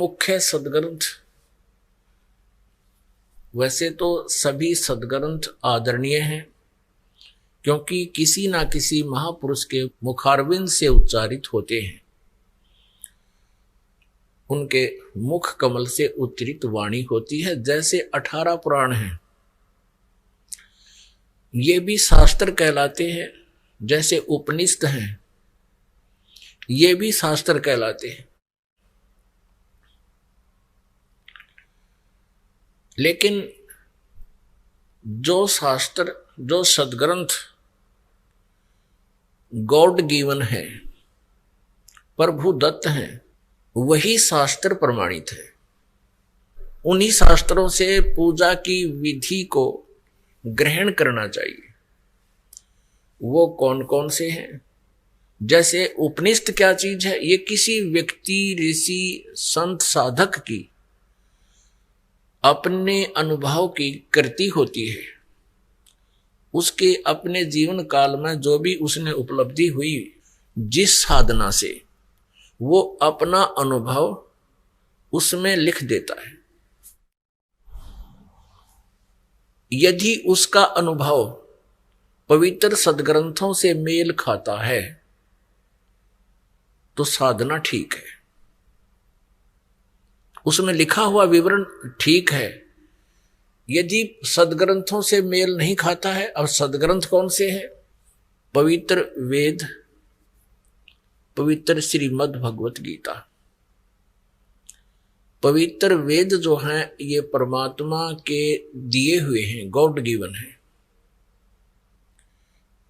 मुख्य सदग्रंथ, वैसे तो सभी सदग्रंथ आदरणीय हैं, क्योंकि किसी ना किसी महापुरुष के मुखारविंद से उच्चारित होते हैं, उनके मुख कमल से उच्चरित वाणी होती है। जैसे 18 पुराण हैं, ये भी शास्त्र कहलाते हैं। जैसे उपनिषद हैं, ये भी शास्त्र कहलाते हैं। लेकिन जो शास्त्र, जो सदग्रंथ गॉड गिवन है, प्रभु दत्त हैं, वही शास्त्र प्रमाणित है। उन्हीं शास्त्रों से पूजा की विधि को ग्रहण करना चाहिए। वो कौन कौन से हैं? जैसे उपनिषद क्या चीज है? ये किसी व्यक्ति, ऋषि, संत, साधक की अपने अनुभव की कृति होती है। उसके अपने जीवन काल में जो भी उसने उपलब्धि हुई, जिस साधना से, वो अपना अनुभव उसमें लिख देता है। यदि उसका अनुभव पवित्र सदग्रंथों से मेल खाता है तो साधना ठीक है, उसमें लिखा हुआ विवरण ठीक है। यदि सदग्रंथों से मेल नहीं खाता है, अब सदग्रंथ कौन से हैं? पवित्र वेद, पवित्र श्रीमद् भगवत गीता। पवित्र वेद जो हैं ये परमात्मा के दिए हुए हैं, गॉड गिवन है।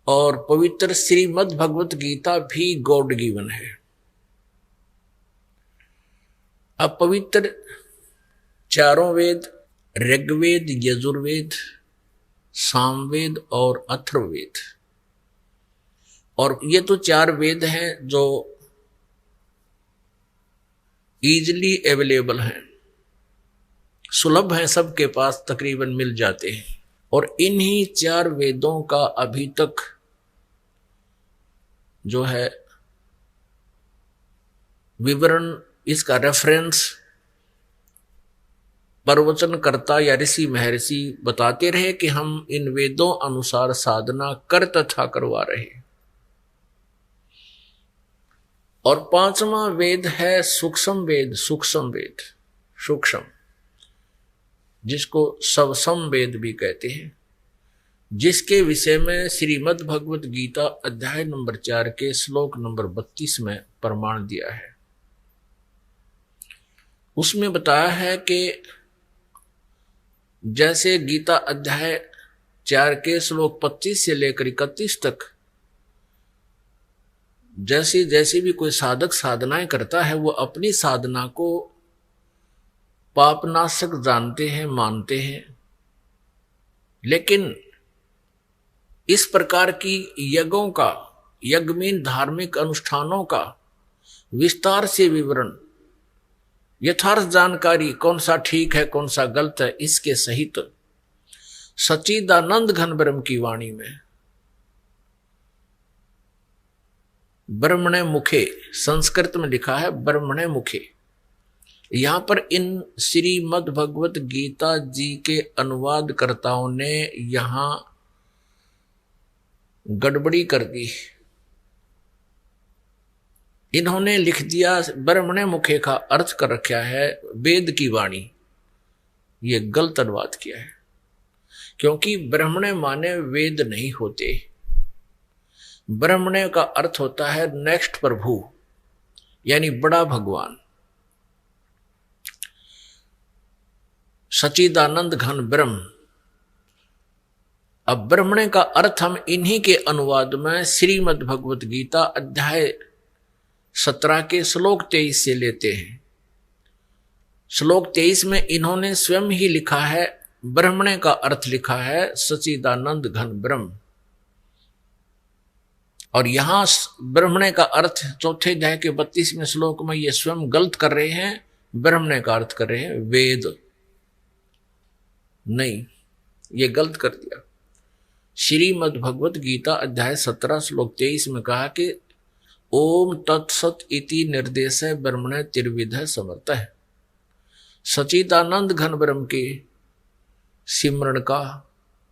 और पवित्र श्रीमद् भगवत गीता भी गॉड गिवन है। अब पवित्र चारों वेद, ऋग्वेद, यजुर्वेद, सामवेद और अथर्ववेद, और ये तो 4 वेद हैं जो इजीली अवेलेबल हैं, सुलभ हैं, सबके पास तकरीबन मिल जाते हैं। और इन्हीं 4 वेदों का अभी तक जो है विवरण, इसका रेफरेंस प्रवचनकर्ता या ऋषि महर्षि बताते रहे कि हम इन वेदों अनुसार साधना कर तथा करवा रहे हैं। और 5वां वेद है सूक्ष्म वेद, सूक्ष्म वेद, सूक्ष्म, जिसको सवसम वेद भी कहते हैं, जिसके विषय में श्रीमद् भगवत गीता अध्याय नंबर 4 के श्लोक नंबर 32 में प्रमाण दिया है। उसमें बताया है कि जैसे गीता अध्याय 4 के श्लोक 25 से लेकर 31 तक जैसी जैसी भी कोई साधक साधनाएं करता है, वो अपनी साधना को पापनाशक जानते हैं, मानते हैं। लेकिन इस प्रकार की यज्ञों का, यज्ञ धार्मिक अनुष्ठानों का विस्तार से विवरण, यथार्थ जानकारी, कौन सा ठीक है कौन सा गलत है, इसके सहित सच्चिदानंद घन ब्रह्म की वाणी में ब्रह्मणे मुखे, संस्कृत में लिखा है ब्रह्मणे मुखे। यहां पर इन श्रीमद् भगवत गीता जी के अनुवादकर्ताओं ने यहां गड़बड़ी कर दी। इन्होंने लिख दिया ब्रह्मणे मुखे का अर्थ कर रखा है वेद की वाणी। ये गलत अनुवाद किया है, क्योंकि ब्रह्मणे माने वेद नहीं होते। ब्रह्मणे का अर्थ होता है नेक्स्ट प्रभु, यानी बड़ा भगवान, सच्चिदानंद घन ब्रह्म। अब ब्रह्मणे का अर्थ हम इन्हीं के अनुवाद में श्रीमद् भगवत गीता अध्याय 17 के श्लोक 23 से लेते हैं। श्लोक 23 में इन्होंने स्वयं ही लिखा है, ब्रह्मणे का अर्थ लिखा है सच्चिदानंद घन ब्रह्म। और यहां ब्रह्मणे का अर्थ चौथे अध्याय के 32वें श्लोक में ये स्वयं गलत कर रहे हैं, ब्रह्मणे का अर्थ कर रहे हैं वेद। नहीं, ये गलत कर दिया। श्रीमद् भगवत गीता अध्याय 17 श्लोक 23 में कहा कि ओम तत्सत इति निर्देश ब्रह्मणे त्रिविध समर्थ है। सच्चिदानंद घन ब्रह्म के सिमरण का,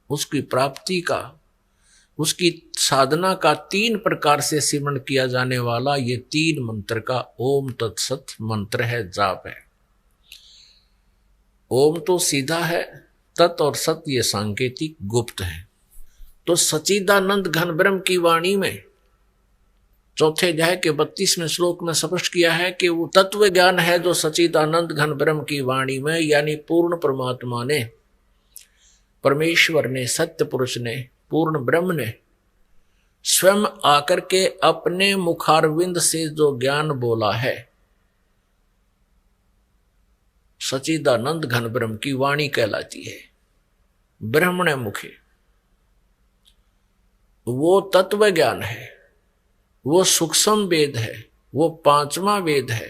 उसकी प्राप्ति का, उसकी साधना का 3 प्रकार से सिमरण किया जाने वाला ये 3 मंत्र का ओम तत्सत मंत्र है, जाप है। ओम तो सीधा है, तत् और सत ये सांकेतिक गुप्त है। तो सच्चिदानंद घन ब्रह्म की वाणी में चौथे अध्याय के 32वें श्लोक में स्पष्ट किया है कि वो तत्व ज्ञान है जो सच्चिदानंद घन ब्रह्म की वाणी में, यानी पूर्ण परमात्मा ने, परमेश्वर ने, सत्य पुरुष ने, पूर्ण ब्रह्म ने स्वयं आकर के अपने मुखारविंद से जो ज्ञान बोला है, सच्चिदानंद घन ब्रह्म की वाणी कहलाती है। ब्रह्मण मुखे वो तत्व ज्ञान है, वो सूक्ष्म वेद है, वो 5वां वेद है,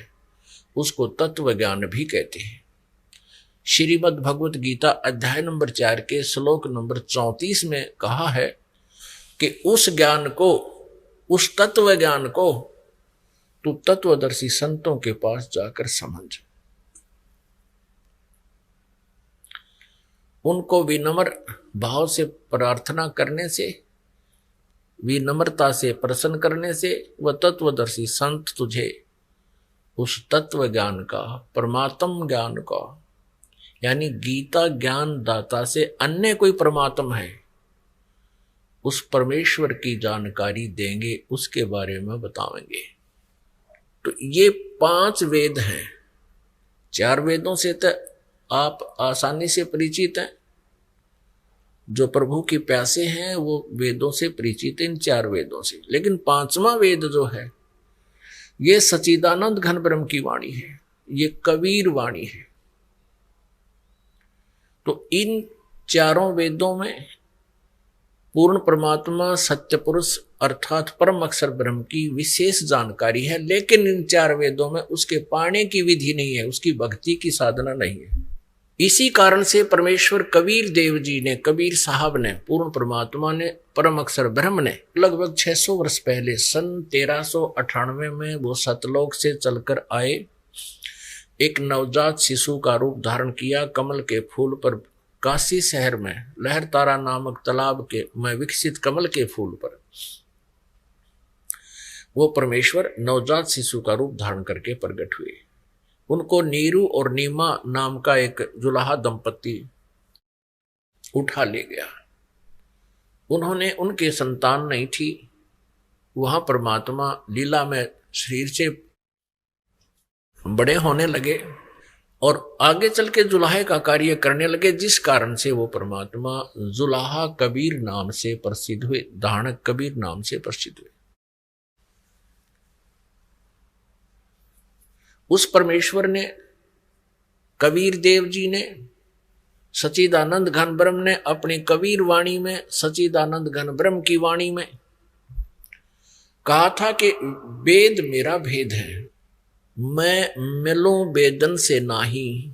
उसको तत्व ज्ञान भी कहते हैं। श्रीमद् भगवत गीता अध्याय नंबर 4 के श्लोक नंबर 34 में कहा है कि उस ज्ञान को, उस तत्व ज्ञान को तू तत्वदर्शी संतों के पास जाकर समझ। उनको विनम्र भाव से प्रार्थना करने से, विनम्रता से प्रसन्न करने से वह तत्वदर्शी संत तुझे उस तत्व ज्ञान का, परमात्म ज्ञान का, यानी गीता ज्ञान दाता से अन्य कोई परमात्मा है, उस परमेश्वर की जानकारी देंगे, उसके बारे में बतावेंगे। तो ये 5 वेद हैं। 4 वेदों से तो आप आसानी से परिचित हैं, जो प्रभु की प्यासे हैं वो वेदों से परिचित हैं, इन 4 वेदों से। लेकिन 5वां वेद जो है ये सच्चिदानंद घन ब्रह्म की वाणी है, ये कबीर वाणी है। तो इन 4 वेदों में पूर्ण परमात्मा सत्य पुरुष अर्थात परम अक्षर ब्रह्म की विशेष जानकारी है, लेकिन इन 4 वेदों में उसके पाने की विधि नहीं है, उसकी भक्ति की साधना नहीं है। इसी कारण से परमेश्वर कबीर देव जी ने, कबीर साहब ने, पूर्ण परमात्मा ने, परम अक्षर ब्रह्म ने लगभग 600 वर्ष पहले सन 1398 में वो सतलोक से चलकर आए, एक नवजात शिशु का रूप धारण किया, कमल के फूल पर, काशी शहर में लहरतारा नामक तालाब के में विकसित कमल के फूल पर वो परमेश्वर नवजात शिशु का रूप धारण करके प्रकट हुए। उनको नीरू और नीमा नाम का एक जुलाहा दंपति उठा ले गया। उन्होंने, उनके संतान नहीं थी। वहां परमात्मा लीला में शरीर से बड़े होने लगे और आगे चल के जुलाहे का कार्य करने लगे, जिस कारण से वो परमात्मा जुलाहा कबीर नाम से प्रसिद्ध हुए, धारणक कबीर नाम से प्रसिद्ध हुए। उस परमेश्वर ने, कबीर देव जी ने, सच्चिदानंद घन ब्रह्म ने अपनी कबीर वाणी में, सच्चिदानंद घन ब्रह्म की वाणी में कहा था कि वेद मेरा भेद है, मैं मिलूं वेदन से नाही,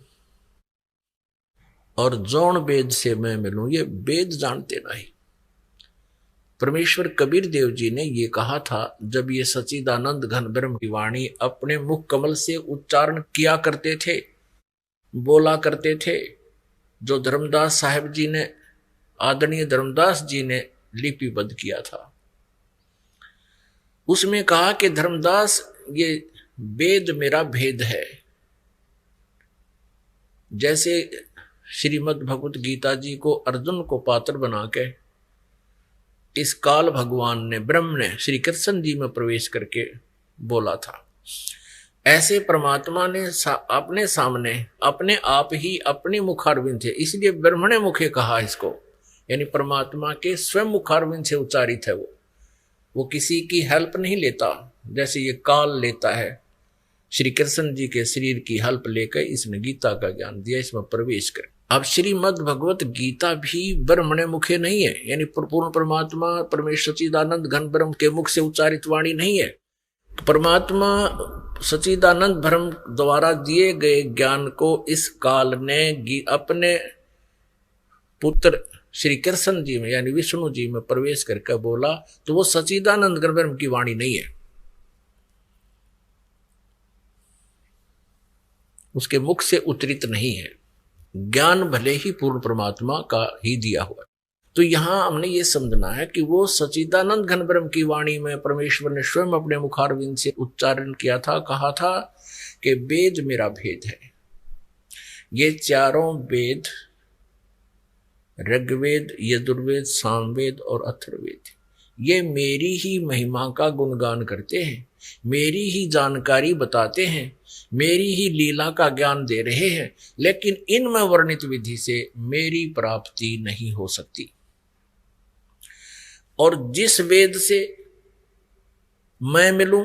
और जौन वेद से मैं मिलूं, ये वेद जानते नहीं। परमेश्वर कबीर देव जी ने ये कहा था जब ये सच्चिदानंद घन ब्रह्म की वाणी अपने मुख कमल से उच्चारण किया करते थे, बोला करते थे, जो धर्मदास साहब जी ने, आदरणीय धर्मदास जी ने लिपिबद्ध किया था। उसमें कहा कि धर्मदास, ये वेद मेरा भेद है। जैसे श्रीमद् भगवत गीता जी को अर्जुन को पात्र बना के इस काल भगवान ने, ब्रह्म ने श्री कृष्ण जी में प्रवेश करके बोला था, ऐसे परमात्मा ने अपने सामने अपने आप ही अपने मुखारविंद थे, इसलिए ब्रह्मणे मुखे कहा इसको, यानी परमात्मा के स्वयं मुखारविंद से उच्चारित है। वो किसी की हेल्प नहीं लेता, जैसे ये काल लेता है। श्री कृष्ण जी के शरीर की हेल्प लेकर इसने गीता का ज्ञान दिया, इसमें प्रवेश कर। अब श्रीमद् भगवत गीता भी ब्रह्मणे मुखे नहीं है, यानी पूर्ण परमात्मा परमेश्वर सच्चिदानंद घन ब्रह्म के मुख से उच्चारित वाणी नहीं है। परमात्मा सच्चिदानंद ब्रह्म द्वारा दिए गए ज्ञान को इस काल ने अपने पुत्र श्री कृष्ण जी में, यानी विष्णु जी में प्रवेश करके बोला, तो वो सच्चिदानंद घन ब्रह्म की वाणी नहीं है। उसके मुख से उतरित नहीं है। ज्ञान भले ही पूर्ण परमात्मा का ही दिया हुआ है। तो यहां हमने ये समझना है कि वो सच्चिदानंद घन ब्रह्म की वाणी में परमेश्वर ने स्वयं अपने मुखारविंद से उच्चारण किया था, कहा था कि वेद मेरा भेद है। ये चारों वेद, ऋग्वेद, यजुर्वेद, सामवेद और अथर्ववेद, ये मेरी ही महिमा का गुणगान करते हैं, मेरी ही जानकारी बताते हैं, मेरी ही लीला का ज्ञान दे रहे हैं, लेकिन इनमें वर्णित विधि से मेरी प्राप्ति नहीं हो सकती। और जिस वेद से मैं मिलूं,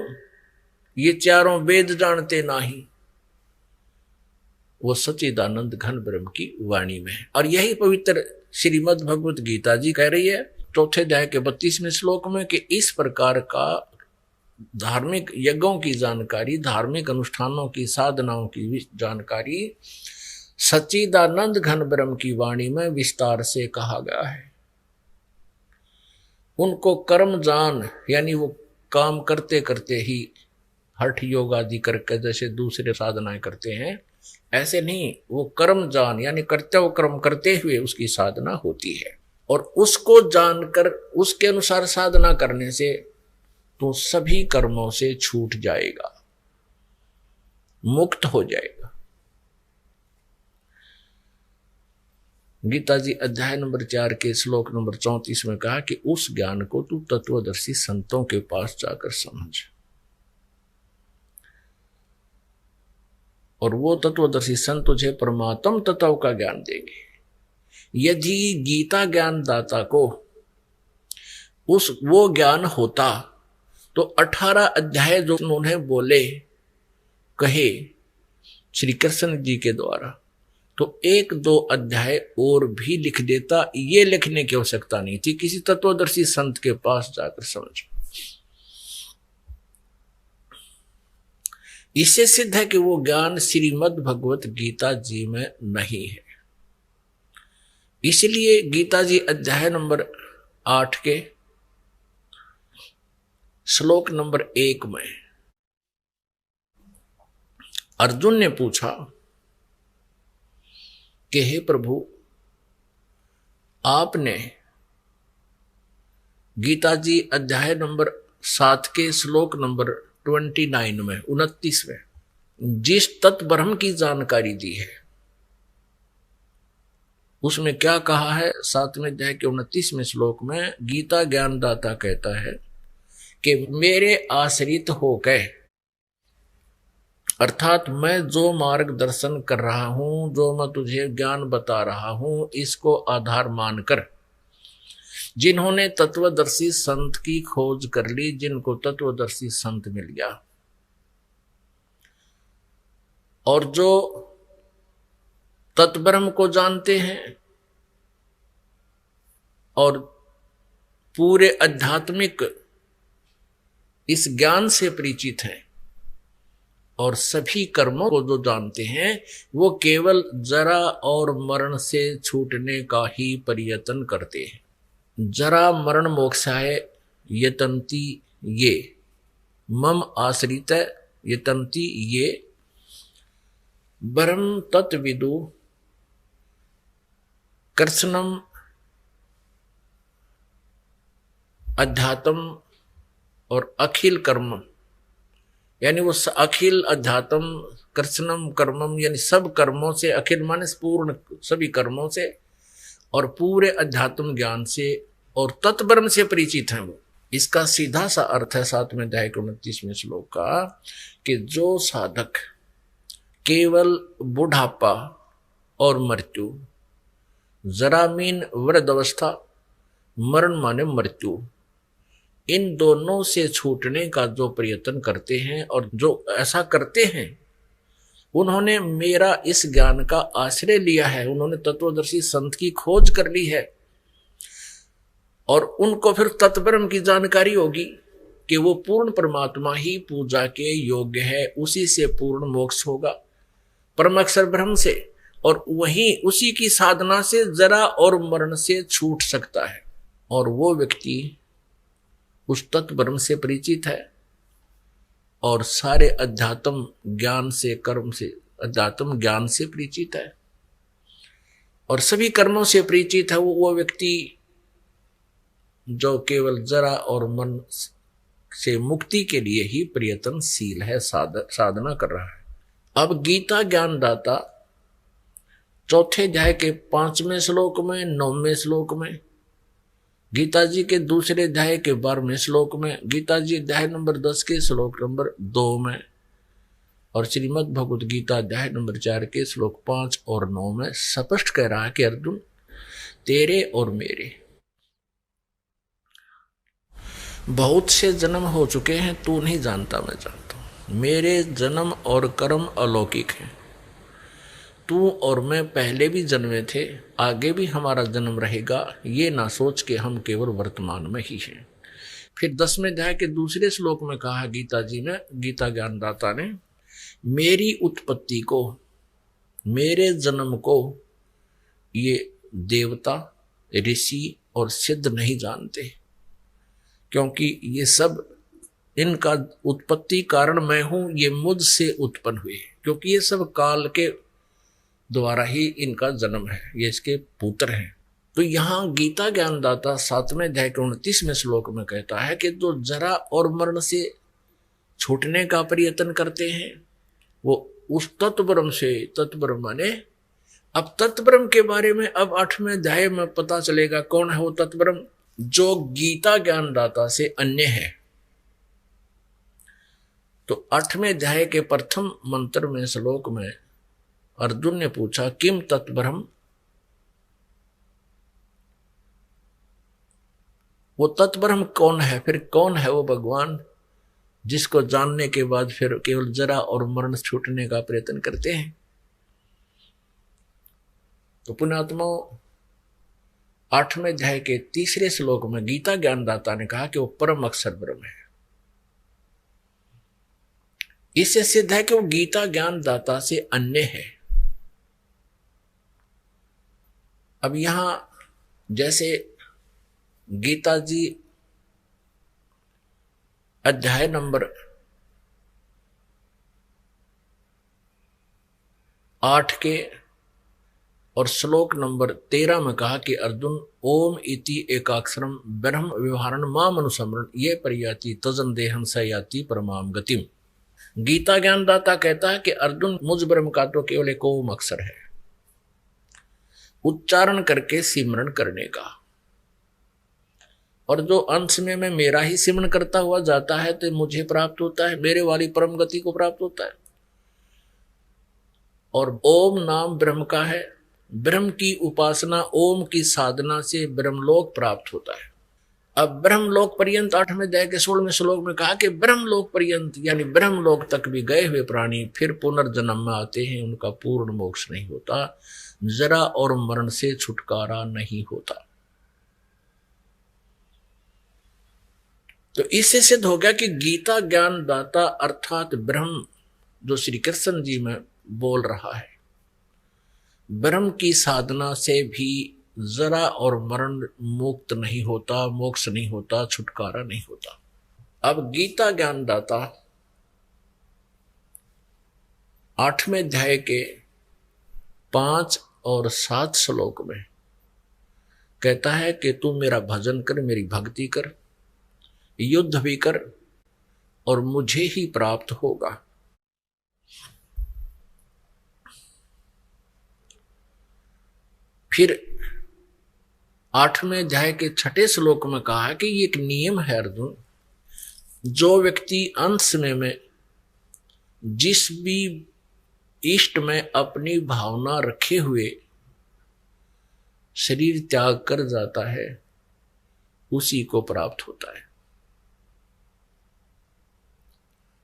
ये चारों वेद जानते नहीं, वो सच्चिदानंद घन ब्रह्म की वाणी में है। और यही पवित्र श्रीमद् भगवत गीता जी कह रही है चौथे अध्याय के 32वें श्लोक में कि इस प्रकार का धार्मिक यज्ञों की जानकारी, धार्मिक अनुष्ठानों की, साधनाओं की जानकारी सच्चिदानंद घन ब्रह्म की वाणी में विस्तार से कहा गया है। उनको कर्म जान, यानी वो काम करते करते ही हठ योग आदि करके जैसे दूसरे साधनाएं करते हैं, ऐसे नहीं, वो कर्म जान यानी कर्तव्य कर्म करते हुए उसकी साधना होती है। और उसको जानकर उसके अनुसार साधना करने से तो सभी कर्मों से छूट जाएगा, मुक्त हो जाएगा। गीता जी अध्याय नंबर 4 के श्लोक नंबर 34 में कहा कि उस ज्ञान को तू तत्वदर्शी संतों के पास जाकर समझ, और वो तत्वदर्शी संत तुझे परमात्म तत्व का ज्ञान देंगे। यदि गीता ज्ञान दाता को वो ज्ञान होता तो 18 अध्याय जो उन्होंने बोले कहे श्री कृष्ण जी के द्वारा, तो 1-2 अध्याय और भी लिख देता। ये लिखने की आवश्यकता नहीं थी, किसी तत्वदर्शी संत के पास जाकर समझ। इससे सिद्ध है कि वो ज्ञान श्रीमद् भगवत गीता जी में नहीं है। इसलिए गीता जी अध्याय नंबर 8 के श्लोक नंबर 1 में अर्जुन ने पूछा कि हे प्रभु, आपने गीता जी अध्याय नंबर 7 के श्लोक नंबर 29 में 29वें जिस तत्ब्रह्म की जानकारी दी है, उसमें क्या कहा है? 7वें अध्याय के 29वें श्लोक में गीता ज्ञानदाता कहता है कि मेरे आश्रित होकर, अर्थात मैं जो मार्गदर्शन कर रहा हूं, जो मैं तुझे ज्ञान बता रहा हूं, इसको आधार मानकर जिन्होंने तत्वदर्शी संत की खोज कर ली, जिनको तत्वदर्शी संत मिल गया, और जो तत्ब्रह्म को जानते हैं और पूरे आध्यात्मिक इस ज्ञान से परिचित हैं, और सभी कर्मों को जो जानते हैं, वो केवल जरा और मरण से छूटने का ही प्रयत्न करते हैं। जरा मरण मोक्षाय यतन्ति ये, मम आश्रित यतन्ति ये, ब्रह्म तत्विदु कृष्णम अध्यात्म और अखिल कर्म, यानी वो अखिल अध्यात्म कृष्णम कर्मम, यानी सब कर्मों से, अखिल माने पूर्ण सभी कर्मों से और पूरे अध्यात्म ज्ञान से और तत्ब्रह्म से परिचित हैं वो। इसका सीधा सा अर्थ है 7वें अध्याय के 29वें श्लोक का कि जो साधक केवल बुढ़ापा और मृत्यु, जरा मीन वृद्ध अवस्था, मरण माने मृत्यु, इन दोनों से छूटने का जो प्रयत्न करते हैं, और जो ऐसा करते हैं उन्होंने मेरा इस ज्ञान का आश्रय लिया है, उन्होंने तत्वदर्शी संत की खोज कर ली है, और उनको फिर तत्ब्रह्म की जानकारी होगी कि वो पूर्ण परमात्मा ही पूजा के योग्य है, उसी से पूर्ण मोक्ष होगा, परम अक्षर ब्रह्म से, और वही उसी की साधना से जरा और मरण से छूट सकता है। और वो व्यक्ति उस तत्ब्रह्म से परिचित है और सारे अध्यात्म ज्ञान से, कर्म से अध्यात्म ज्ञान से परिचित है और सभी कर्मों से परिचित है, वो व्यक्ति जो केवल जरा और मन से मुक्ति के लिए ही प्रयत्नशील है, साधना कर रहा है। अब गीता ज्ञानदाता चौथे अध्याय के 5वें श्लोक में, 9वें श्लोक में, गीता जी के दूसरे अध्याय के 12वें श्लोक में, गीता जी अध्याय नंबर 10 के श्लोक नंबर 2 में और श्रीमद् भगवद गीता अध्याय नंबर 4 के श्लोक 5 और 9 में स्पष्ट कह रहा है कि अर्जुन, तेरे और मेरे बहुत से जन्म हो चुके हैं, तू नहीं जानता, मैं जानता हूं। मेरे जन्म और कर्म अलौकिक हैं। तू और मैं पहले भी जन्मे थे, आगे भी हमारा जन्म रहेगा, ये ना सोच के हम केवल वर्तमान में ही हैं। फिर 10वें अध्याय के दूसरे श्लोक में कहा गीता जी ने, गीता ज्ञानदाता ने, मेरी उत्पत्ति को, मेरे जन्म को ये देवता, ऋषि और सिद्ध नहीं जानते, क्योंकि ये सब, इनका उत्पत्ति कारण मैं हूं, ये मुझसे उत्पन्न हुए, क्योंकि ये सब काल के द्वारा ही इनका जन्म है, ये इसके पुत्र हैं। तो यहाँ गीता ज्ञानदाता 7वें अध्याय के 29वें श्लोक में कहता है कि जो जरा और मरण से छूटने का प्रयत्न करते हैं वो उस तत्ब्रह्म से, तत्ब्रह्म माने, अब तत्ब्रह्म के बारे में अब 8वें अध्याय में पता चलेगा कौन है वो तत्ब्रह्म जो गीता ज्ञानदाता से अन्य है। तो 8वें अध्याय के प्रथम मंत्र में, श्लोक में अर्जुन ने पूछा, किम तत्ब्रह्म, वो तत्ब्रह्म कौन है? फिर कौन है वो भगवान जिसको जानने के बाद फिर केवल जरा और मरण छूटने का प्रयत्न करते हैं? तो पुण्यात्मा 8वें अध्याय के 3 श्लोक में गीता ज्ञानदाता ने कहा कि वो परम अक्षर ब्रह्म है। इससे सिद्ध है कि वो गीता ज्ञानदाता से अन्य है। अब यहां जैसे गीता जी अध्याय नंबर 8 के और श्लोक नंबर 13 में कहा कि अर्जुन, ओम इति एकाक्षरम ब्रह्म व्यवहारण माम अनुसमरण ये परियाति तजन देहन सयाति परमाम गतिम। गीता ज्ञानदाता कहता है कि अर्जुन, मुझ ब्रह्म का तो केवल एक ओम अक्षर है, उच्चारण करके सिमरण करने का, और जो अंश में मैं मेरा ही सिमरण करता हुआ जाता है तो मुझे प्राप्त होता है, मेरे वाली परम गति को प्राप्त होता है। और ओम नाम ब्रह्म का है, ब्रह्म की उपासना, ओम की साधना से ब्रह्मलोक प्राप्त होता है। अब ब्रह्मलोक पर्यंत 8वें अध्याय के 16वें श्लोक में कहा कि ब्रह्मलोक पर्यंत यानी ब्रह्मलोक तक भी गए हुए प्राणी फिर पुनर्जन्म में आते हैं, उनका पूर्ण मोक्ष नहीं होता, जरा और मरण से छुटकारा नहीं होता। तो इससे सिद्ध हो गया कि गीता ज्ञानदाता अर्थात ब्रह्म जो श्री कृष्ण जी में बोल रहा है, ब्रह्म की साधना से भी जरा और मरण मुक्त नहीं होता, मोक्ष नहीं होता, छुटकारा नहीं होता। अब गीता ज्ञानदाता 8वें अध्याय के 5 और 7 श्लोक में कहता है कि तू मेरा भजन कर, मेरी भक्ति कर, युद्ध भी कर और मुझे ही प्राप्त होगा। फिर 8वें अध्याय के 6 श्लोक में कहा कि ये एक नियम है अर्जुन, जो व्यक्ति अंत समय में जिस भी इष्ट में अपनी भावना रखे हुए शरीर त्याग कर जाता है उसी को प्राप्त होता है।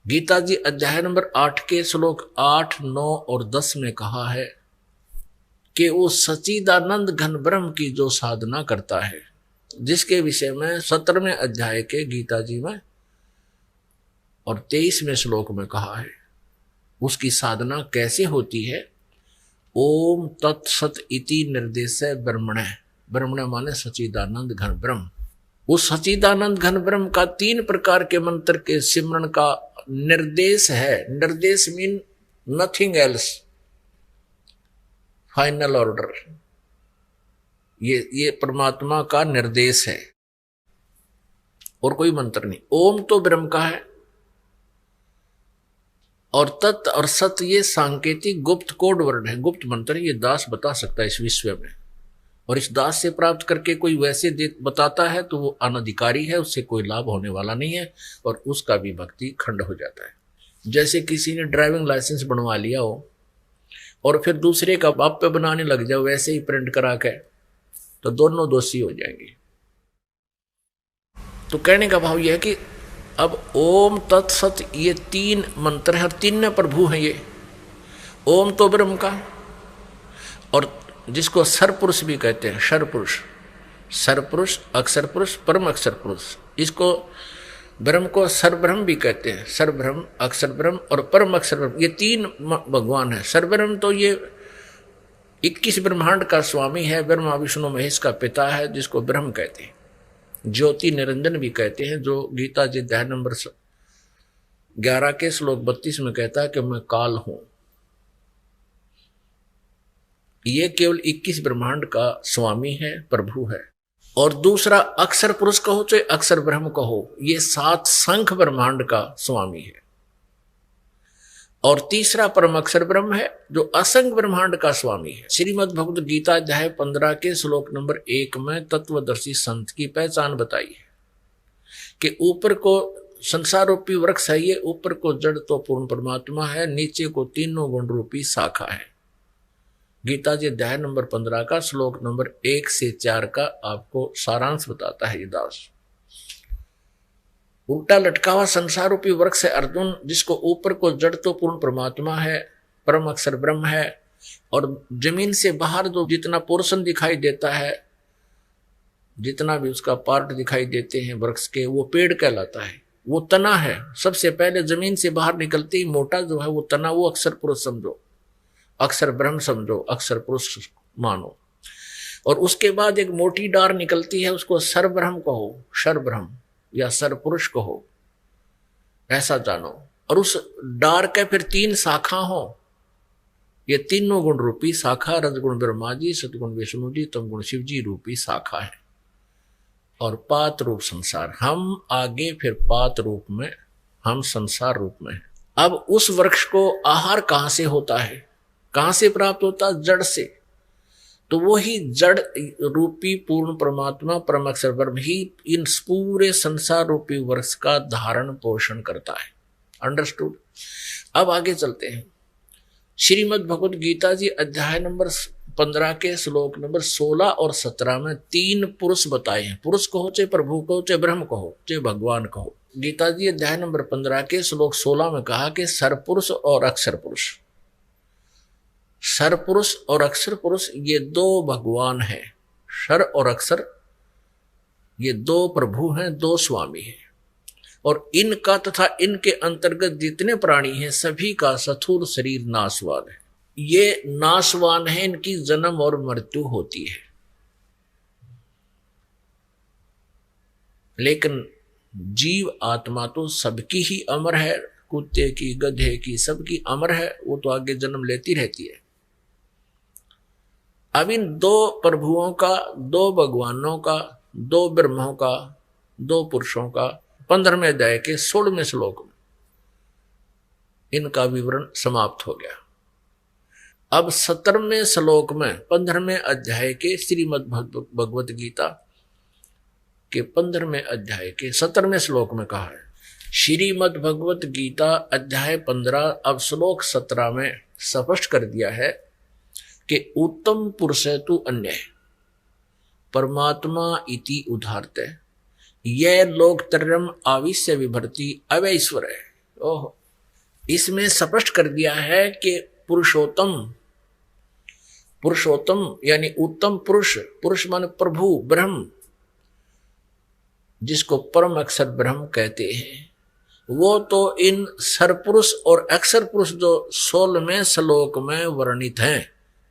गीता जी अध्याय नंबर 8 के श्लोक 8, 9 और 10 में कहा है कि वो सच्चिदानंद घन ब्रह्म की जो साधना करता है, जिसके विषय में 17वें अध्याय के गीता जी में और 23वें श्लोक में कहा है, उसकी साधना कैसे होती है। ओम तत्सत इति निर्देश ब्रह्मण, ब्रह्मण माने सच्चिदानंद घन ब्रह्म। उस सच्चिदानंद घन ब्रह्म का 3 प्रकार के मंत्र के सिमरण का निर्देश है। निर्देश mean nothing else, final order, ये परमात्मा का निर्देश है और कोई मंत्र नहीं। ओम तो ब्रह्म का है और तत् और सत ये सांकेतिक गुप्त कोड वर्ड है, गुप्त मंत्र। ये दास बता सकता है इस विश्व में, और इस दास से प्राप्त करके कोई वैसे बताता है तो वो अनधिकारी है, उससे कोई लाभ होने वाला नहीं है और उसका भी भक्ति खंड हो जाता है। जैसे किसी ने ड्राइविंग लाइसेंस बनवा लिया हो और फिर दूसरे का बाप पे बनाने लग जाओ वैसे ही प्रिंट करा के, तो दोनों दोषी हो जाएंगे। तो कहने का भाव यह है कि अब ओम तत्सत ये तीन मंत्र हैं और तीन प्रभु हैं। ये ओम तो ब्रह्म का, और जिसको सरपुरुष भी कहते हैं, सरपुरुष, सरपुरुष, अक्षर पुरुष, परम अक्षर पुरुष। इसको ब्रह्म को सरब्रह्म भी कहते हैं, सरब्रह्म, अक्षर ब्रह्म और परम अक्षर ब्रह्म, ये तीन भगवान है। सरब्रह्म तो ये 21 ब्रह्मांड का स्वामी है, ब्रह्मा विष्णु महेश का पिता है, जिसको ब्रह्म कहते हैं। ज्योति निरंजन भी कहते हैं, जो गीता जी अध्याय नंबर 11 के श्लोक 32 में कहता है कि मैं काल हूं। ये केवल 21 ब्रह्मांड का स्वामी है, प्रभु है। और दूसरा अक्षर पुरुष कहो चाहे अक्षर ब्रह्म कहो, ये 7 संख ब्रह्मांड का स्वामी है। और तीसरा परम अक्षर ब्रह्म है, जो असंख्य ब्रह्मांड का स्वामी है। श्रीमद् भगवद गीता अध्याय 15 के श्लोक नंबर 1 में तत्वदर्शी संत की पहचान बताई है कि ऊपर को संसार रूपी वृक्ष है, ये ऊपर को जड़ तो पूर्ण परमात्मा है, नीचे को तीनों गुण रूपी शाखा है। गीता जी अध्याय नंबर 15 का श्लोक नंबर 1 से 4 का आपको सारांश बताता है ये दास। उल्टा लटका हुआ संसार रूपी वृक्ष है अर्जुन, जिसको ऊपर को जड़ तो पूर्ण परमात्मा है, परम अक्षर ब्रह्म है, और जमीन से बाहर जो जितना पोर्शन दिखाई देता है, जितना भी उसका पार्ट दिखाई देते हैं वृक्ष के, वो पेड़ कहलाता है। वो तना है। सबसे पहले जमीन से बाहर निकलते ही मोटा जो है वो तना, वो अक्षर पुरुष समझो, अक्षर ब्रह्म समझो, अक्षर पुरुष मानो। और उसके बाद एक मोटी डार निकलती है, उसको सरब्रह्म कहो, सरब्रह्म या सरपुरुष कहो, ऐसा जानो। और उस डार के फिर 3 शाखा हो, ये तीनों गुण रूपी शाखा, रजगुण ब्रह्मा जी, सतगुण विष्णु जी, तमगुण शिव जी रूपी शाखा है। और पात रूप संसार, हम आगे फिर पात रूप में, हम संसार रूप में। अब उस वृक्ष को आहार कहां से होता है, कहां से प्राप्त होता है? जड़ से। तो वही जड़ रूपी पूर्ण परमात्मा परम अक्षर ब्रह्म ही इन पूरे संसार रूपी वृक्ष का धारण पोषण करता है। अंडरस्टूड? अब आगे चलते हैं। श्रीमद् भगवद गीता जी अध्याय नंबर 15 के श्लोक नंबर 16 और 17 में 3 पुरुष बताए हैं। पुरुष कहो चाहे प्रभु कहो, चाहे ब्रह्म कहो, चाहे भगवान कहो। गीता जी अध्याय नंबर 15 के श्लोक 16 में कहा कि सरपुरुष और अक्षर पुरुष, सरपुरुष और अक्षर पुरुष ये 2 भगवान हैं। सर और अक्षर ये 2 प्रभु हैं, 2 स्वामी हैं। और इनका तथा इनके अंतर्गत जितने प्राणी हैं सभी का स्थूल शरीर नाशवान है। ये नाशवान है, इनकी जन्म और मृत्यु होती है। लेकिन जीव आत्मा तो सबकी ही अमर है, कुत्ते की, गधे की, सबकी अमर है, वो तो आगे जन्म लेती रहती है। अब इन 2 प्रभुओं का, 2 भगवानों का, 2 ब्रह्मों का, 2 पुरुषों का 15वें अध्याय के 16वें श्लोक में इनका विवरण समाप्त हो गया। अब 17वें श्लोक में 15वें अध्याय के श्रीमद् भगवद गीता के 15वें अध्याय के 17वें श्लोक में कहा है, श्रीमद् भगवद गीता अध्याय 15 अब श्लोक 17 में स्पष्ट कर दिया है कि उत्तम पुरुष तु अन्य परमात्मा इति उदाहरते यह लोकत्रयम् आविश्य विभर्ति अवैश्वर है। ओह, इसमें स्पष्ट कर दिया है कि पुरुषोत्तम, पुरुषोत्तम यानी उत्तम पुरुष, पुरुष माने प्रभु ब्रह्म, जिसको परम अक्षर ब्रह्म कहते हैं, वो तो इन सरपुरुष और अक्षर पुरुष जो 16वें श्लोक में वर्णित हैं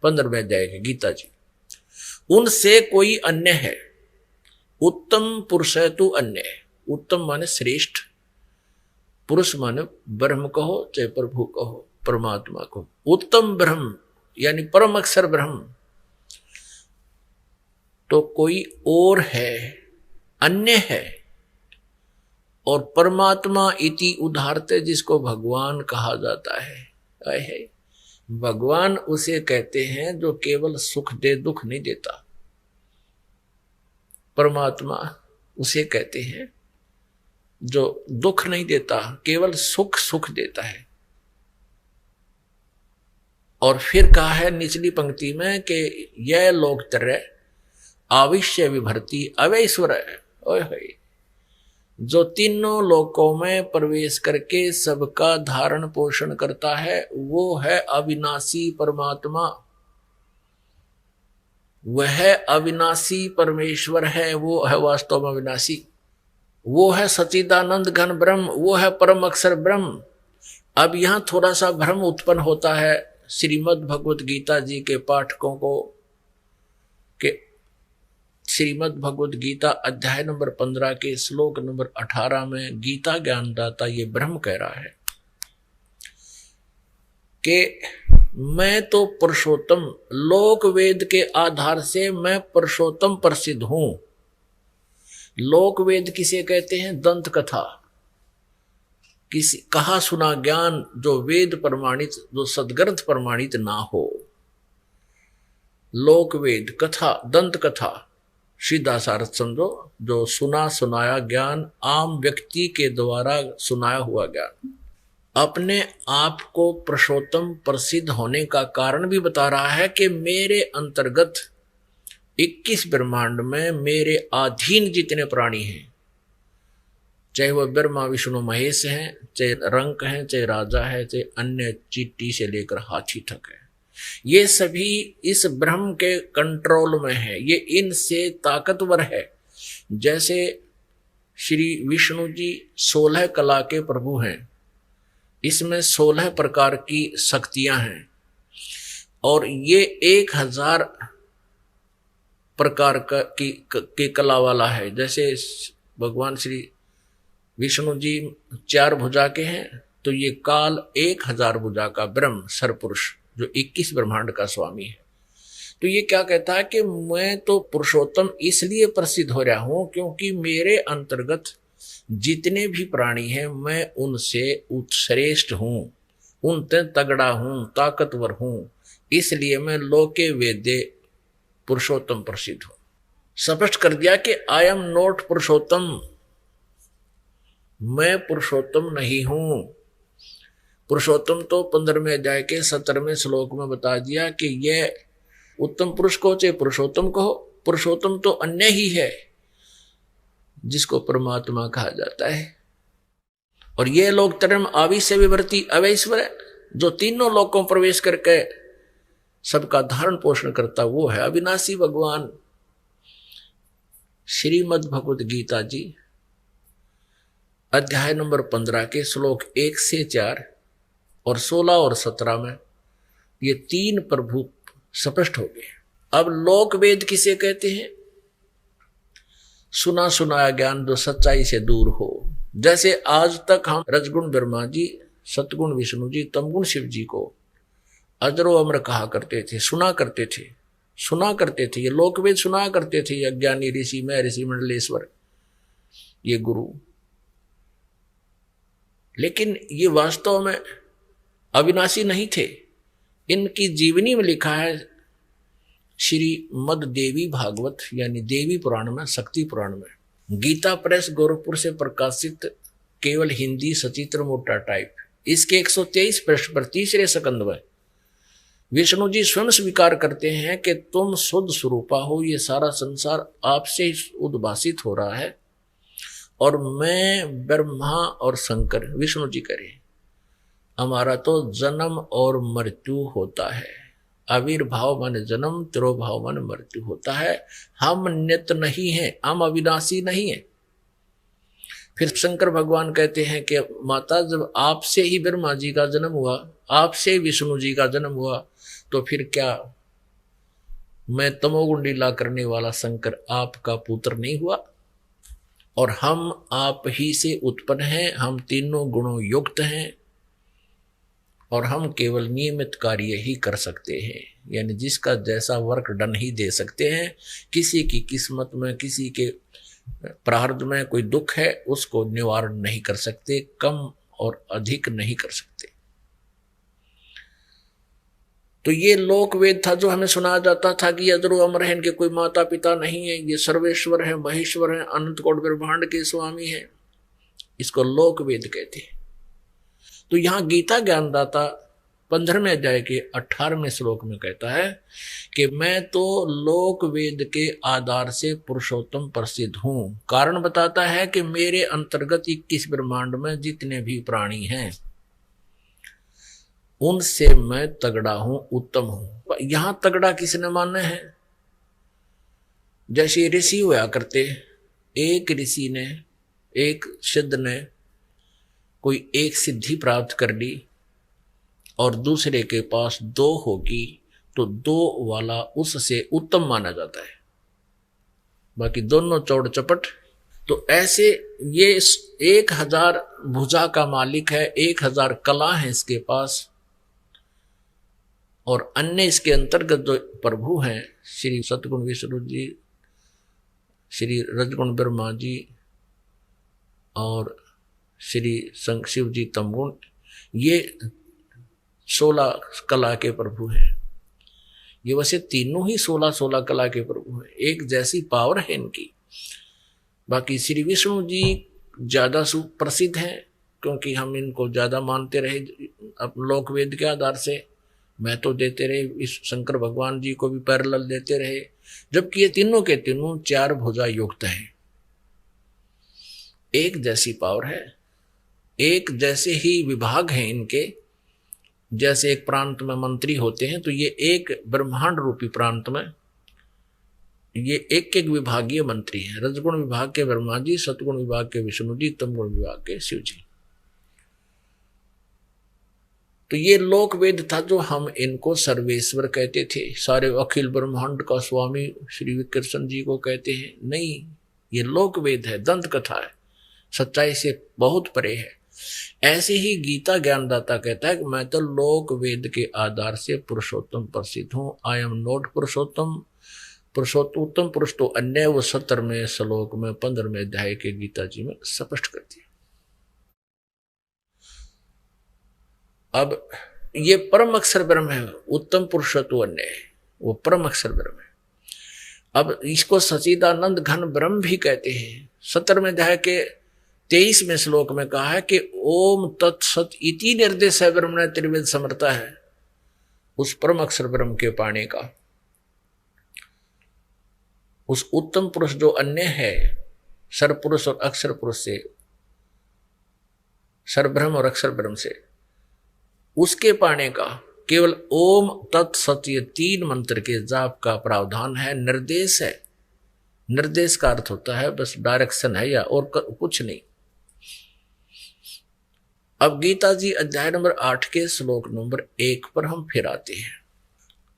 15वें अध्याय के गीता जी, उनसे कोई अन्य है। उत्तम पुरुष है तू अन्य। उत्तम माने श्रेष्ठ, पुरुष माने ब्रह्म कहो चाहे प्रभु कहो, परमात्मा कहो। उत्तम ब्रह्म यानी परम अक्षर ब्रह्म, तो कोई और है, अन्य है। और परमात्मा इति उदाहरते, जिसको भगवान कहा जाता है, भगवान उसे कहते हैं जो केवल सुख दे, दुख नहीं देता। परमात्मा उसे कहते हैं जो दुख नहीं देता, केवल सुख सुख देता है। और फिर कहा है निचली पंक्ति में कि यह लोकत्रय आविश्य विभर्ति अवैश्वर है, जो तीनों लोकों में प्रवेश करके सबका धारण पोषण करता है, वो है अविनाशी परमात्मा। वह अविनाशी परमेश्वर है, वो है वास्तव में अविनाशी, वो है सच्चिदानंद घन ब्रह्म, वो है परम अक्षर ब्रह्म। अब यहां थोड़ा सा भ्रम उत्पन्न होता है श्रीमद् भगवत गीता जी के पाठकों को, कि श्रीमद् भगवत गीता अध्याय नंबर 15 के श्लोक नंबर 18 में गीता ज्ञानदाता ये ब्रह्म कह रहा है कि मैं तो पुरुषोत्तम, लोक वेद के आधार से मैं पुरुषोत्तम प्रसिद्ध हूं। लोक वेद किसे कहते हैं? दंत कथा, किसी कहा सुना ज्ञान जो वेद प्रमाणित, जो सदग्रंथ प्रमाणित ना हो। लोक वेद कथा, दंत कथा सीधा सारथ समझो, जो सुना सुनाया ज्ञान, आम व्यक्ति के द्वारा सुनाया हुआ ज्ञान। अपने आप को पुरुषोत्तम प्रसिद्ध होने का कारण भी बता रहा है कि मेरे अंतर्गत 21 ब्रह्मांड में मेरे अधीन जितने प्राणी हैं, चाहे वह ब्रह्मा विष्णु महेश हैं, चाहे रंक हैं, चाहे राजा है, चाहे अन्य चींटी से लेकर हाथी तक है, ये सभी इस ब्रह्म के कंट्रोल में है। ये इनसे ताकतवर है। जैसे श्री विष्णु जी 16 कला के प्रभु हैं, इसमें 16 प्रकार की शक्तियां हैं, और ये 1000 प्रकार की कला वाला है। जैसे भगवान श्री विष्णु जी 4 भुजा के हैं, तो ये काल 1000 भुजा का ब्रह्म सरपुरुष जो 21 ब्रह्मांड का स्वामी है। तो ये क्या कहता है कि मैं तो पुरुषोत्तम इसलिए प्रसिद्ध हो रहा हूं क्योंकि मेरे अंतर्गत जितने भी प्राणी हैं मैं उनसे उत्श्रेष्ठ हूं, उनसे तगड़ा हूं, ताकतवर हूं, इसलिए मैं लोके वेदे पुरुषोत्तम प्रसिद्ध हूं। स्पष्ट कर दिया कि आई एम नॉट पुरुषोत्तम, मैं पुरुषोत्तम नहीं हूं। पुरुषोत्तम तो 15वें अध्याय के 17वें श्लोक में बता दिया कि यह उत्तम पुरुष को चाहे पुरुषोत्तम कहो, पुरुषोत्तम तो अन्य ही है जिसको परमात्मा कहा जाता है। और यह लोक तरम आविश्य विभर्ति अवैश्वर है, जो तीनों लोकों प्रवेश करके सबका धारण पोषण करता, वो है अविनाशी भगवान। श्रीमद् भगवत गीता जी अध्याय नंबर 15 के श्लोक 1 से 4 और 16 और 17 में ये 3 प्रभु स्पष्ट हो गए। अब लोक वेद किसे कहते हैं? सुना सुनाया ज्ञान जो सच्चाई से दूर हो। जैसे आज तक हम रजगुण ब्रह्मा जी, सतगुण विष्णु जी, तमगुण शिव जी को अजरो अमर कहा करते थे, सुना करते थे, ये लोक वेद सुना करते थे। अज्ञानी ऋषि, मैं ऋषि मंडलेश्वर, ये गुरु, लेकिन ये वास्तव में अविनाशी नहीं थे। इनकी जीवनी में लिखा है श्री मद देवी भागवत यानी देवी पुराण में, शक्ति पुराण में, गीता प्रेस गोरखपुर से प्रकाशित केवल हिंदी सचित्र मोटा टाइप, इसके 123 पृष्ठ पर 3रे स्कंद में विष्णु जी स्वयं स्वीकार करते हैं कि तुम शुद्ध स्वरूपा हो, ये सारा संसार आपसे ही उद्भासित हो रहा है, और मैं ब्रह्मा और शंकर विष्णु जी करें, हमारा तो जन्म और मृत्यु होता है। आविर्भाव माने जन्म, तिरोभाव माने मृत्यु होता है। हम नित्य नहीं हैं, हम अविनाशी नहीं हैं। फिर शंकर भगवान कहते हैं कि माता, जब आपसे ही ब्रह्मा जी का जन्म हुआ, आपसे विष्णु जी का जन्म हुआ, तो फिर क्या मैं तमोगुण लीला करने वाला शंकर आपका पुत्र नहीं हुआ? और हम आप ही से उत्पन्न हैं, हम तीनों गुणों युक्त हैं, और हम केवल नियमित कार्य ही कर सकते हैं, यानी जिसका जैसा वर्क डन ही दे सकते हैं। किसी की किस्मत में, किसी के प्रारब्ध में कोई दुख है, उसको निवारण नहीं कर सकते, कम और अधिक नहीं कर सकते। तो ये लोक वेद था जो हमें सुनाया जाता था कि अजरो अमर है, इनके कोई माता पिता नहीं है, ये सर्वेश्वर है, महेश्वर है, अनंत कोट ब्रह्मांड के स्वामी है। इसको लोक वेद कहते हैं। तो यहां गीता ज्ञानदाता 15वें अध्याय के 18वें श्लोक में कहता है कि मैं तो लोक वेद के आधार से पुरुषोत्तम प्रसिद्ध हूं। कारण बताता है कि मेरे अंतर्गत 21 ब्रह्मांड में जितने भी प्राणी हैं उनसे मैं तगड़ा हूं, उत्तम हूं। यहां तगड़ा किसने माना है? जैसे ऋषि हुआ करते, एक ऋषि ने, एक सिद्ध ने कोई एक सिद्धि प्राप्त कर ली और दूसरे के पास 2 होगी तो 2 वाला उससे उत्तम माना जाता है, बाकी दोनों चौड़ चपट। तो ऐसे ये 1000 भुजा का मालिक है, 1000 कला है इसके पास, और अन्य इसके अंतर्गत जो प्रभु हैं, श्री सतगुण विष्णु जी, श्री रजगुण ब्रह्मा जी और श्री शिव जी तमगुण, ये 16 कला के प्रभु हैं। ये वैसे तीनों ही 16 कला के प्रभु हैं, एक जैसी पावर है इनकी। बाकी श्री विष्णु जी ज्यादा सुप्रसिद्ध हैं क्योंकि हम इनको ज्यादा मानते रहे अब लोक वेद के आधार से। मैं तो देते रहे, इस शंकर भगवान जी को भी पैरेलल देते रहे, जबकि ये तीनों के तीनों 4 भुजा युक्त हैं, एक जैसी पावर है, एक जैसे ही विभाग हैं इनके। जैसे एक प्रांत में मंत्री होते हैं तो ये एक ब्रह्मांड रूपी प्रांत में ये एक एक विभागीय मंत्री हैं। रजगुण विभाग के ब्रह्मा जी, सतगुण विभाग के विष्णु जी, तमगुण विभाग के शिव जी। तो ये लोक वेद था जो हम इनको सर्वेश्वर कहते थे, सारे अखिल ब्रह्मांड का स्वामी श्री विकृष्ण जी को कहते हैं। नहीं, ये लोक वेद है, दंत कथा है, सच्चाई से बहुत परे है। ऐसे ही गीता ज्ञानदाता कहता है कि मैं तो लोक वेद के आधार से पुरुषोत्तम प्रसिद्ध हूं। आई एम नॉट पुरुषोत्तम, पुरुषोत्तम पुरुष तो अन्य, वो 17वें श्लोक में 15वें अध्याय के गीता जी में स्पष्ट कर दिया। अब ये परम अक्षर ब्रह्म है, उत्तम पुरुषत्व अन्य है, वो परम अक्षर ब्रह्म है। अब इसको सच्चिदानंद घन ब्रह्म भी कहते हैं। 17वें अध्याय के 23वें श्लोक में कहा है कि ओम तत्सत इति निर्देश है ब्रह्म ने त्रिवेद समर्था है, उस परम अक्षर ब्रह्म के पाने का। उस उत्तम पुरुष जो अन्य है, सरपुरुष और अक्षर पुरुष से, सरब्रह्म और अक्षर ब्रह्म से, उसके पाने का केवल ओम तत्सत ये 3 मंत्र के जाप का प्रावधान है, निर्देश है। निर्देश का अर्थ होता है बस डायरेक्शन है या और कुछ नहीं। अब गीता जी अध्याय नंबर 8 के श्लोक नंबर 1 पर हम फिर आते हैं।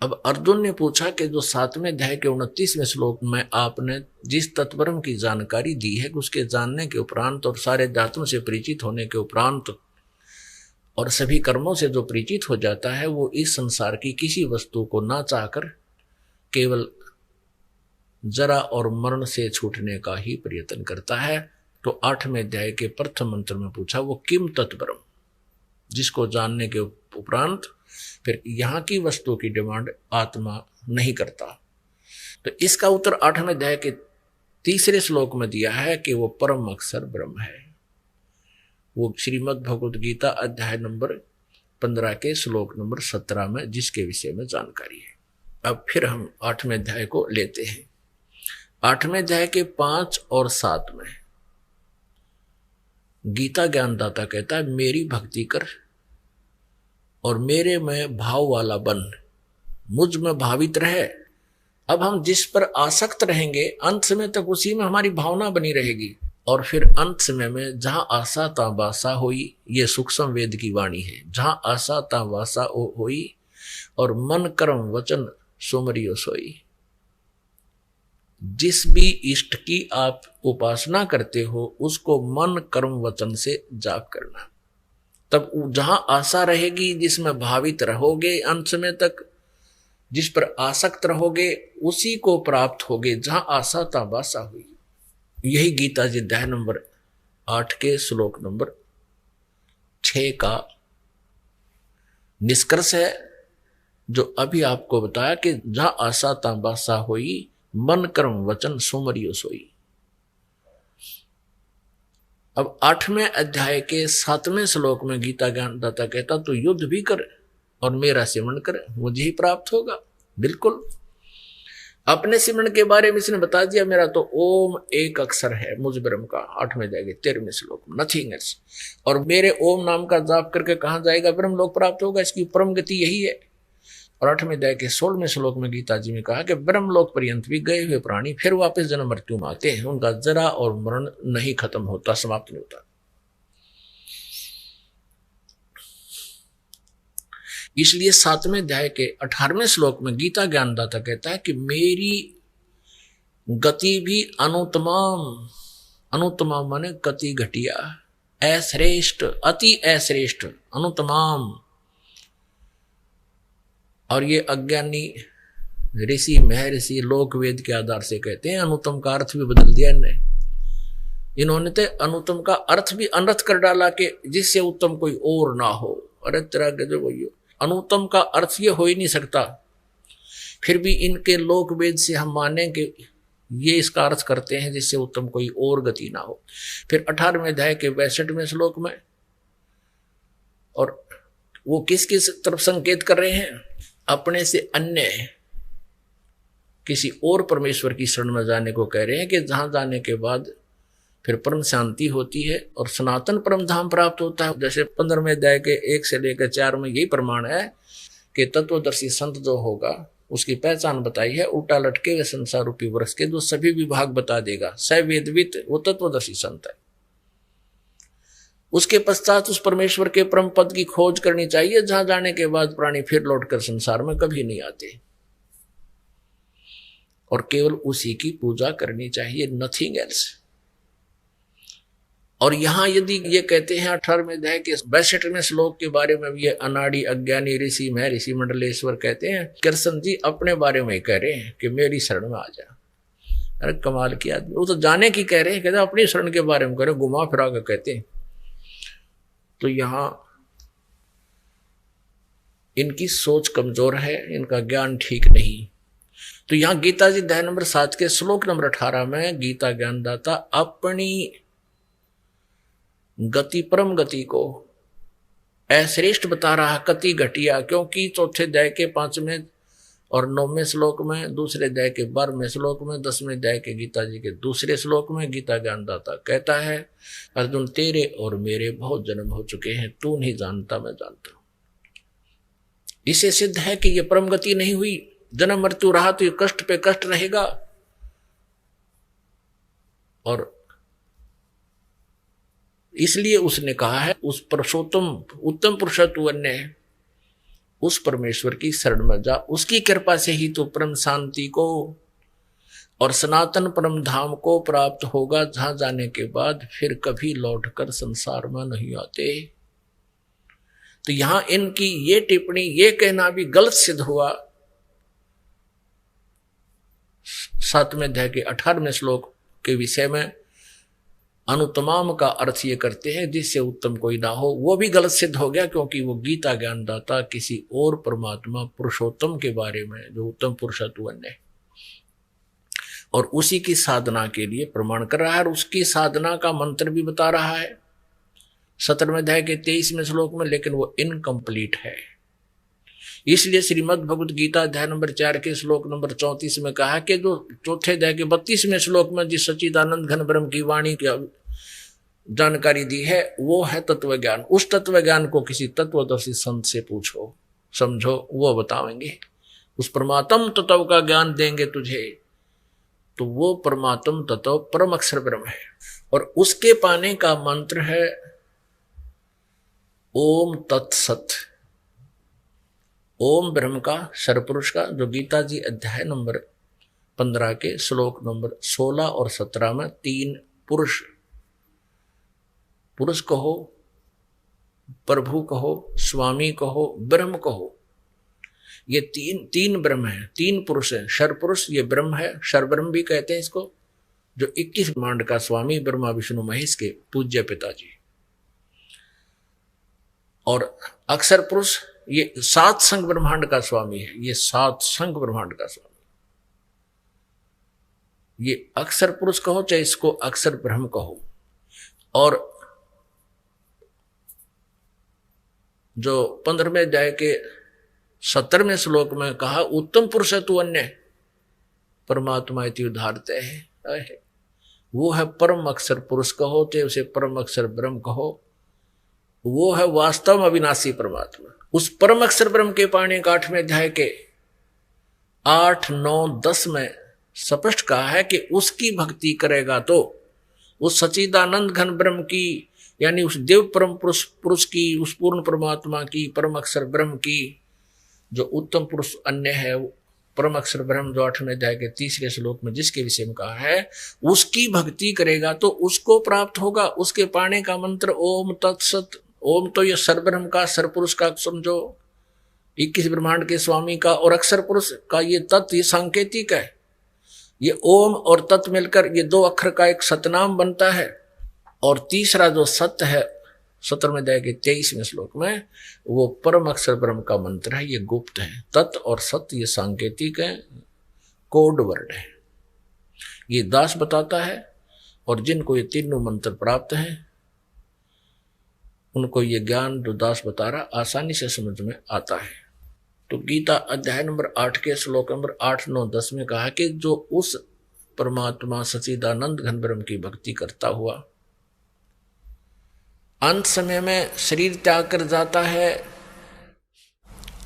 अब अर्जुन ने पूछा कि जो 7वें अध्याय के 29वें श्लोक में आपने जिस तत्परम की जानकारी दी है, उसके जानने के उपरांत और सारे धातुओं से परिचित होने के उपरांत और सभी कर्मों से जो परिचित हो जाता है, वो इस संसार की किसी वस्तु को ना चाहकर केवल जरा और मरण से छूटने का ही प्रयत्न करता है। तो 8वें अध्याय के प्रथम मंत्र में पूछा वो किम तत्परम, जिसको जानने के उपरांत फिर यहाँ की वस्तु की डिमांड आत्मा नहीं करता। तो इसका उत्तर 8वें अध्याय के 3 श्लोक में दिया है कि वो परम अक्षर ब्रह्म है। वो श्रीमद् भगवद गीता अध्याय नंबर 15 के श्लोक नंबर 17 में जिसके विषय में जानकारी है। अब फिर हम 8वें अध्याय को लेते हैं। 8वें अध्याय के 5 और 7 में गीता ज्ञानदाता कहता है मेरी भक्ति कर और मेरे में भाव वाला बन, मुझ में भावित रहे। अब हम जिस पर आसक्त रहेंगे अंत समय तक उसी में हमारी भावना बनी रहेगी, और फिर अंत समय में जहां आशा ता वासा होई, ये सूक्ष्म वेद की वाणी है, जहां आशा ता वासा होई और मन कर्म वचन सुमरियो सोई। जिस भी इष्ट की आप उपासना करते हो उसको मन कर्म वचन से जाप करना, तब जहां आशा रहेगी, जिसमें भावित रहोगे अंत समय तक, जिस पर आसक्त रहोगे उसी को प्राप्त होगे। जहां आशा तहां बासा हुई। यही गीता जी अध्याय नंबर 8 के श्लोक नंबर 6 का निष्कर्ष है, जो अभी आपको बताया कि जहां आशा तहां बासा हुई, मन कर्म वचन सुमरियो सोई। अब 8वें अध्याय के 7वें श्लोक में गीता ज्ञानदाता कहता तो युद्ध भी कर और मेरा सिमरण कर, मुझे ही प्राप्त होगा। बिल्कुल अपने सिमरण के बारे में इसने बता दिया, मेरा तो ओम एक अक्षर है मुझ ब्रह्म का, 8वें जाएगा 13वें श्लोक, नथिंग एल्स। और मेरे ओम नाम का जाप करके कहां जाएगा, ब्रह्म लोक प्राप्त होगा। इसकी परम गति यही है। और 8वें अध्याय के 16वें श्लोक में गीता जी में कहा कि ब्रह्मलोक पर्यंत भी गए हुए प्राणी फिर वापस जन्म मृत्यु में आते हैं, उनका जरा और मरण नहीं खत्म होता, समाप्त नहीं होता। इसलिए 7वें अध्याय के 18वें श्लोक में गीता ज्ञानदाता कहता है कि मेरी गति भी अनुत्तम, अनुत्तम माने गति घटिया, अश्रेष्ठ, अति अश्रेष्ठ, अनुत्तम। और ये अज्ञानी ऋषि महर्षि लोक वेद के आधार से कहते हैं, अनुत्तम का अर्थ भी बदल दिया इन्होंने तो अनुत्तम का अर्थ भी अनर्थ कर डाला कि जिससे उत्तम कोई और ना हो। अरे तेरा गजब हो, अनुत्तम का अर्थ ये हो ही नहीं सकता। फिर भी इनके लोक वेद से हम माने कि ये इसका अर्थ करते हैं जिससे उत्तम कोई और गति ना हो। फिर 18वें अध्याय के 62वें श्लोक में, और वो किस किस तरफ संकेत कर रहे हैं, अपने से अन्य किसी और परमेश्वर की शरण में जाने को कह रहे हैं कि जहां जाने के बाद फिर परम शांति होती है और सनातन परम धाम प्राप्त होता है। जैसे 15वें अध्याय के 1 से लेकर 4 में यही प्रमाण है कि तत्वदर्शी संत जो होगा उसकी पहचान बताई है, उल्टा लटके हुए संसार रूपी वृक्ष के जो सभी विभाग बता देगा, सवेदवित, वो तत्वदर्शी संत है। उसके पश्चात उस परमेश्वर के परम पद की खोज करनी चाहिए, जहां जाने के बाद प्राणी फिर लौटकर संसार में कभी नहीं आते, और केवल उसी की पूजा करनी चाहिए, नथिंग एल्स। और यहां यदि ये कहते हैं 18वें अध्याय के 62वें श्लोक के बारे में भी, ये अनाड़ी अज्ञानी ऋषि महर्षि मंडलेश्वर कहते हैं, कृष्ण जी अपने बारे में कह रहे हैं कि मेरी शरण में आ जा। अरे कमाल की आदमी, वो तो जाने की कह रहे हैं, कहते अपनी शरण के बारे में कह रहे, घुमा फिरा कर कहते हैं। तो यहां इनकी सोच कमजोर है, इनका ज्ञान ठीक नहीं। तो यहां गीता जी अध्याय नंबर 7 के श्लोक नंबर 18 में गीता ज्ञानदाता अपनी गति, परम गति को अश्रेष्ठ बता रहा, कति घटिया, क्योंकि चौथे अध्याय के 5वें और 9वें श्लोक में, दूसरे अध्याय के 12वें श्लोक में, 10वें अध्याय के गीता जी के दूसरे श्लोक में गीता ज्ञानदाता कहता है, अर्जुन तेरे और मेरे बहुत जन्म हो चुके हैं, तू नहीं जानता मैं जानता हूं। इसे सिद्ध है कि यह परम गति नहीं हुई, जन्म मृत्यु रहा तो ये कष्ट पे कष्ट रहेगा। और इसलिए उसने कहा है उस पुरुषोत्तम उत्तम पुरुषत्व अन्य उस परमेश्वर की शरण में जा, उसकी कृपा से ही तो परम शांति को और सनातन परम धाम को प्राप्त होगा, जहां जाने के बाद फिर कभी लौटकर संसार में नहीं आते। तो यहां इनकी ये टिप्पणी, ये कहना भी गलत सिद्ध हुआ। 7वें अध्याय के 18वें श्लोक के विषय में अनुत्तमाम का अर्थ ये करते हैं जिससे उत्तम कोई ना हो, वो भी गलत सिद्ध हो गया, क्योंकि वो गीता ज्ञानदाता किसी और परमात्मा पुरुषोत्तम के बारे में, जो उत्तम पुरुषत्व है, और उसी की साधना के लिए प्रमाण कर रहा है, और उसकी साधना का मंत्र भी बता रहा है 17वें अध्याय के 23वें श्लोक में, लेकिन वो इनकम्प्लीट है। इसलिए श्रीमद् भगवद गीता अध्याय नंबर 4 के श्लोक नंबर 34 में कहा कि जो चौथे अध्याय के 32वें श्लोक में जिस सच्चिदानंद घन ब्रह्म की वाणी की जानकारी दी है, वो है तत्व ज्ञान। उस तत्व ज्ञान को किसी तत्वदर्शी संत से पूछो, समझो, वो बताएंगे। उस परमात्म तत्व का ज्ञान देंगे तुझे, तो वो परमात्म तत्व परम अक्षर ब्रह्म है, और उसके पाने का मंत्र है ओम तत्सत। ओम ब्रह्म का, सरपुरुष का, जो गीता जी अध्याय नंबर 15 के श्लोक नंबर 16 और 17 में 3 पुरुष कहो प्रभु कहो, स्वामी कहो, ब्रह्म कहो। ये तीन ब्रह्म है, तीन पुरुष है। शर पुरुष ये ब्रह्म है, शर ब्रह्म भी कहते हैं इसको, जो 21 ब्रह्मांड का स्वामी ब्रह्मा विष्णु महेश के पूज्य पिताजी। और अक्षर पुरुष ये 7 संग ब्रह्मांड का स्वामी है, ये 7 संग ब्रह्मांड का स्वामी। ये अक्षर पुरुष कहो चाहे इसको अक्षर ब्रह्म कहो। और जो 15वें अध्याय के 17वें श्लोक में कहा, उत्तम पुरुष है तू अन्य परमात्मा इति उदाहरते है, वो है परम अक्षर पुरुष कहो चाहे उसे परम अक्षर ब्रह्म कहो, वो है वास्तव में अविनाशी परमात्मा। उस परम अक्षर ब्रह्म के पाणी के 8वें अध्याय के 8, 9, 10 में स्पष्ट कहा है कि उसकी भक्ति करेगा तो उस सच्चिदानंद घन ब्रह्म की, यानी उस देव परम पुरुष की, उस पूर्ण परमात्मा की, परम अक्षर ब्रह्म की, जो उत्तम पुरुष अन्य है, परम अक्षर ब्रह्म, जो 8वें अध्याय के 3रे श्लोक में जिसके विषय में कहा है, उसकी भक्ति करेगा तो उसको प्राप्त होगा। उसके पाने का मंत्र ओम तत्सत। ओम तो ये सर्वब्रह्म का, सरपुरुष का समझो, 21 ब्रह्मांड के स्वामी का, और अक्षर पुरुष का ये तत्व, ये सांकेतिक है। ये ओम और तत् मिलकर ये 2 अक्षर का एक सतनाम बनता है। और तीसरा जो सत्य है 17वें अध्याय के 23वें श्लोक में, वो परम अक्षर ब्रह्म का मंत्र है, ये गुप्त है। तत् और सत्य ये सांकेतिक है, कोड वर्ड है, ये दास बताता है। और जिनको ये तीनों मंत्र प्राप्त हैं उनको ये ज्ञान जो दास बता रहा आसानी से समझ में आता है। तो गीता अध्याय नंबर 8 के श्लोक नंबर 8, 9, 10 में कहा कि जो उस परमात्मा सच्चिदानंद घन ब्रह्म की भक्ति करता हुआ अंत समय में शरीर त्याग कर जाता है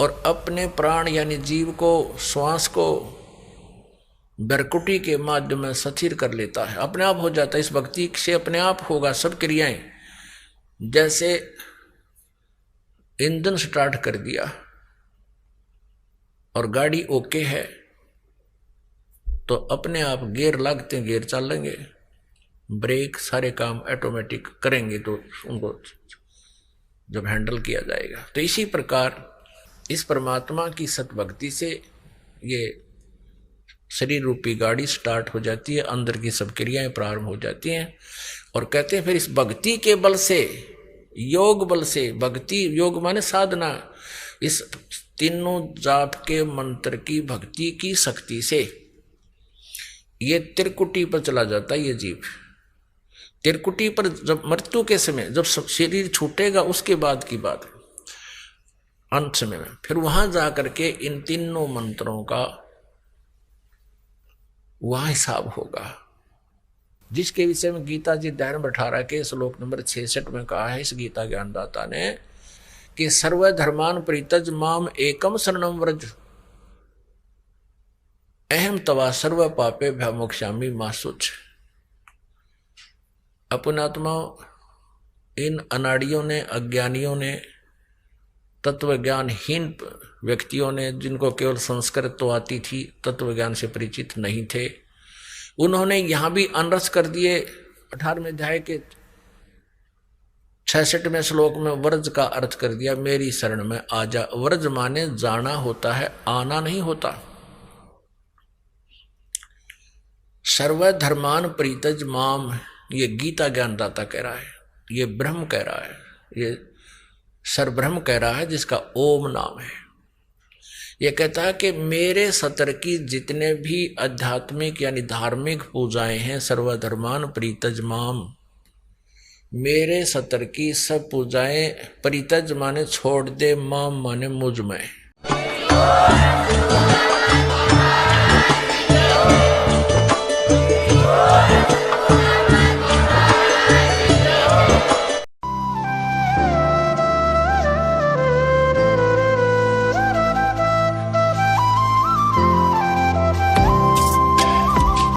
और अपने प्राण यानी जीव को, श्वास को बरकुटी के माध्यम में स्थिर कर लेता है, अपने आप हो जाता है। इस भक्ति से अपने आप होगा सब क्रियाएं। जैसे इंजन स्टार्ट कर दिया और गाड़ी ओके है तो अपने आप गियर लगते हैं, गियर चलेंगे, ब्रेक, सारे काम ऑटोमेटिक करेंगे तो उनको जब हैंडल किया जाएगा। तो इसी प्रकार इस परमात्मा की सतभक्ति से ये शरीर रूपी गाड़ी स्टार्ट हो जाती है, अंदर की सब क्रियाएं प्रारंभ हो जाती हैं। और कहते हैं फिर इस भक्ति के बल से, योग बल से, भक्ति योग माने साधना, इस तीनों जाप के मंत्र की भक्ति की शक्ति से ये त्रिकुटी पर चला जाता है। ये जीव त्रिकुटी पर जब मृत्यु के समय, जब शरीर छूटेगा उसके बाद की बात, अंत समय में फिर वहां जाकर के इन तीनों मंत्रों का वहां हिसाब होगा, जिसके विषय में गीता जी अध्याय नंबर 18 के श्लोक नंबर 66 में कहा है इस गीता ज्ञानदाता ने कि सर्वधर्मान परित्यज माम एकम शरणम व्रज अहम तवा सर्व पापे भ्यामोक्षामि मा शुच। अपनात्मा इन अनाड़ियों ने, अज्ञानियों ने, तत्व ज्ञानहीन व्यक्तियों ने, जिनको केवल संस्कृत तो आती थी, तत्व ज्ञान से परिचित नहीं थे, उन्होंने यहां भी अनरस कर दिए। 18वें अध्याय के 66वें श्लोक में व्रज का अर्थ कर दिया, मेरी शरण में आ जा। व्रज माने जाना होता है, आना नहीं होता। सर्वधर्मान परित्यज माम, ये गीता ज्ञानदाता कह रहा है, ये ब्रह्म कह रहा है, ये सर्वब्रह्म कह रहा है जिसका ओम नाम है। ये कहता है कि मेरे सतर की जितने भी आध्यात्मिक यानी धार्मिक पूजाएं हैं, सर्वधर्मान परित्यज माम, मेरे सतर की सब पूजाएं, परित्यज माने छोड़ दे, माम माने मुझ में।